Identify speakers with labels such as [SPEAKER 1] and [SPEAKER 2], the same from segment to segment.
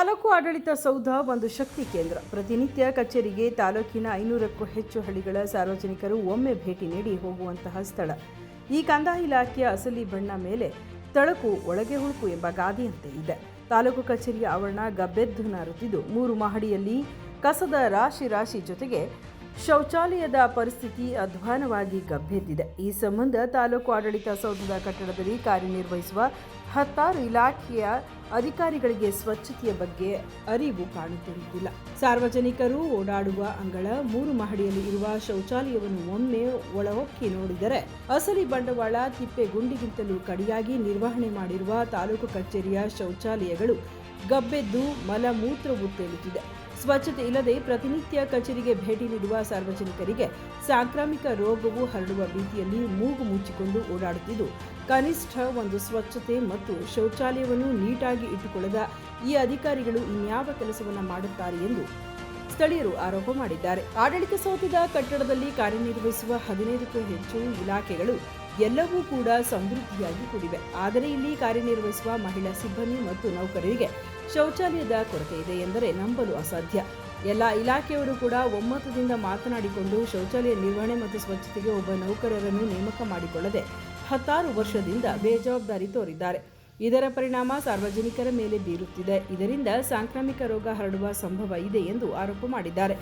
[SPEAKER 1] ತಾಲೂಕು ಆಡಳಿತ ಸೌಧ ಒಂದು ಶಕ್ತಿ ಕೇಂದ್ರ. ಪ್ರತಿನಿತ್ಯ ಕಚೇರಿಗೆ ತಾಲೂಕಿನ 500ಕ್ಕೂ ಹೆಚ್ಚು ಹಳ್ಳಿಗಳ ಸಾರ್ವಜನಿಕರು ಒಮ್ಮೆ ಭೇಟಿ ನೀಡಿ ಹೋಗುವಂತಹ ಸ್ಥಳ. ಈ ಕಂದಾಯ ಇಲಾಖೆಯ ಅಸಲಿ ಬಣ್ಣ ಮೇಲೆ ತಳಕು ಒಳಗೆ ಹುಳುಕು ಎಂಬ ಗಾದೆಯಂತೆ ಇದೆ. ತಾಲೂಕು ಕಚೇರಿಯ ಆವರಣ ಗಬ್ಬೆದ್ದು ನಾರುತ್ತಿದ್ದು 3 ಮಹಡಿಯಲ್ಲಿ ಕಸದ ರಾಶಿ ಜೊತೆಗೆ ಶೌಚಾಲಯದ ಪರಿಸ್ಥಿತಿ ಅಧ್ವಾನವಾಗಿ ಗಬ್ಬೆದ್ದಿದೆ. ಈ ಸಂಬಂಧ ತಾಲೂಕು ಆಡಳಿತ ಸೌಧದ ಕಟ್ಟಡದಲ್ಲಿ ಕಾರ್ಯನಿರ್ವಹಿಸುವ 10 ಇಲಾಖೆಯ ಅಧಿಕಾರಿಗಳಿಗೆ ಸ್ವಚ್ಛತೆಯ ಬಗ್ಗೆ ಅರಿವು ಕಾಣುತ್ತಿರುವುದಿಲ್ಲ. ಸಾರ್ವಜನಿಕರು ಓಡಾಡುವ ಅಂಗಳ 3 ಮಹಡಿಯಲ್ಲಿ ಇರುವ ಶೌಚಾಲಯವನ್ನು ಒಮ್ಮೆ ಒಳಹೊಕ್ಕಿ ನೋಡಿದರೆ ಅಸಲಿ ಬಂಡವಾಳ ತಿಪ್ಪೆಗುಂಡಿಗಿಂತಲೂ ಕಡಿಯಾಗಿ ನಿರ್ವಹಣೆ ಮಾಡಿರುವ ತಾಲೂಕು ಕಚೇರಿಯ ಶೌಚಾಲಯಗಳು ಗಬ್ಬೆದ್ದು ಮಲಮೂತ್ರವು ತೇಲುತ್ತಿದೆ. ಸ್ವಚ್ಛತೆ ಇಲ್ಲದೆ ಪ್ರತಿನಿತ್ಯ ಕಚೇರಿಗೆ ಭೇಟಿ ನೀಡುವ ಸಾರ್ವಜನಿಕರಿಗೆ ಸಾಂಕ್ರಾಮಿಕ ರೋಗವು ಹರಡುವ ಭೀತಿಯಲ್ಲಿ ಮೂಗು ಮುಚ್ಚಿಕೊಂಡು ಓಡಾಡುತ್ತಿದ್ದು, ಕನಿಷ್ಠ ಒಂದು ಸ್ವಚ್ಛತೆ ಮತ್ತು ಶೌಚಾಲಯವನ್ನು ನೀಟಾಗಿ ಇಟ್ಟುಕೊಳ್ಳದ ಈ ಅಧಿಕಾರಿಗಳು ಇನ್ಯಾವ ಕೆಲಸವನ್ನು ಮಾಡುತ್ತಾರೆ ಎಂದು ಸ್ಥಳೀಯರು ಆರೋಪ ಮಾಡಿದ್ದಾರೆ. ಆಡಳಿತ ಸೌಧದ ಕಟ್ಟಡದಲ್ಲಿ ಕಾರ್ಯನಿರ್ವಹಿಸುವ 15ಕ್ಕೂ ಹೆಚ್ಚು ಇಲಾಖೆಗಳು ಎಲ್ಲವೂ ಕೂಡ ಸಮೃದ್ಧಿಯಾಗಿ ಕೂಡಿವೆ. ಆದರೆ ಇಲ್ಲಿ ಕಾರ್ಯನಿರ್ವಹಿಸುವ ಮಹಿಳಾ ಸಿಬ್ಬಂದಿ ಮತ್ತು ನೌಕರರಿಗೆ ಶೌಚಾಲಯದ ಕೊರತೆ ಇದೆ ಎಂದರೆ ನಂಬಲು ಅಸಾಧ್ಯ. ಎಲ್ಲ ಇಲಾಖೆಯವರು ಕೂಡ ಒಮ್ಮತದಿಂದ ಮಾತನಾಡಿಕೊಂಡು ಶೌಚಾಲಯ ನಿರ್ವಹಣೆ ಮತ್ತು ಸ್ವಚ್ಛತೆಗೆ ಒಬ್ಬ ನೌಕರರನ್ನು ನೇಮಕ ಮಾಡಿಕೊಳ್ಳದೆ 16 ವರ್ಷದಿಂದ ಬೇಜವಾಬ್ದಾರಿ ತೋರಿದ್ದಾರೆ. ಇದರ ಪರಿಣಾಮ ಸಾರ್ವಜನಿಕರ ಮೇಲೆ ಬೀರುತ್ತಿದೆ. ಇದರಿಂದ ಸಾಂಕ್ರಾಮಿಕ ರೋಗ ಹರಡುವ ಸಂಭವ ಇದೆ ಎಂದು ಆರೋಪ ಮಾಡಿದ್ದಾರೆ.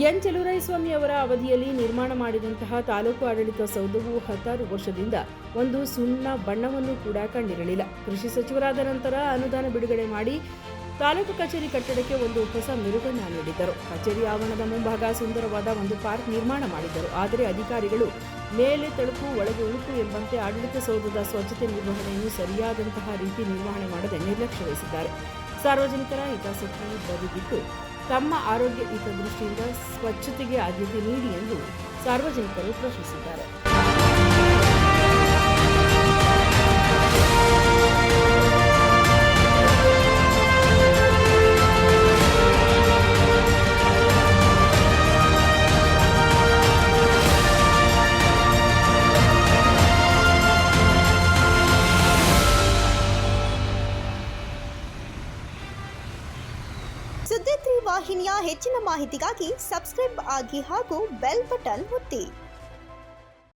[SPEAKER 1] ಎನ್ ಚೆಲುವರಾಯಸ್ವಾಮಿ ಅವರ ಅವಧಿಯಲ್ಲಿ ನಿರ್ಮಾಣ ಮಾಡಿದಂತಹ ತಾಲೂಕು ಆಡಳಿತ ಸೌಧವು 16 ವರ್ಷದಿಂದ ಒಂದು ಸುಣ್ಣ ಬಣ್ಣವನ್ನು ಕೂಡ ಕಂಡಿರಲಿಲ್ಲ. ಕೃಷಿ ಸಚಿವರಾದ ನಂತರ ಅನುದಾನ ಬಿಡುಗಡೆ ಮಾಡಿ ತಾಲೂಕು ಕಚೇರಿ ಕಟ್ಟಡಕ್ಕೆ ಒಂದು ಹೊಸ ಮೆರುಗನ್ನು ನೀಡಿದ್ದರು. ಕಚೇರಿ ಆವರಣದ ಮುಂಭಾಗ ಸುಂದರವಾದ ಒಂದು ಪಾರ್ಕ್ ನಿರ್ಮಾಣ ಮಾಡಿದ್ದರು. ಆದರೆ ಅಧಿಕಾರಿಗಳು ಮೇಲೆ ತಳುಕು ಒಳಗೆ ಉಳುಕು ಎಂಬಂತೆ ಆಡಳಿತ ಸೌಧದ ಸ್ವಚ್ಛತೆ ನಿರ್ವಹಣೆಯನ್ನು ಸರಿಯಾದಂತಹ ರೀತಿ ನಿರ್ವಹಣೆ ಮಾಡದೆ ನಿರ್ಲಕ್ಷ್ಯ ವಹಿಸಿದ್ದಾರೆ. ಸಾರ್ವಜನಿಕರ ಹಿತಾಸಕ್ತಿ ಬದಿಗಿಟ್ಟು ತಮ್ಮ ಆರೋಗ್ಯ ಹಿತದೃಷ್ಟಿಯಿಂದ ಸ್ವಚ್ಛತೆಗೆ ಆದ್ಯತೆ ನೀಡಿ ಎಂದು ಸಾರ್ವಜನಿಕರು ಪ್ರಶ್ನಿಸಿದ್ದಾರೆ.
[SPEAKER 2] ಸುದ್ದಿ 3 ವಾಹಿನಿಯ ಹೆಚ್ಚಿನ ಮಾಹಿತಿಗಾಗಿ ಸಬ್ಸ್ಕ್ರೈಬ್ ಆಗಿ ಹಾಗೂ ಬೆಲ್ ಬಟನ್ ಒತ್ತಿ.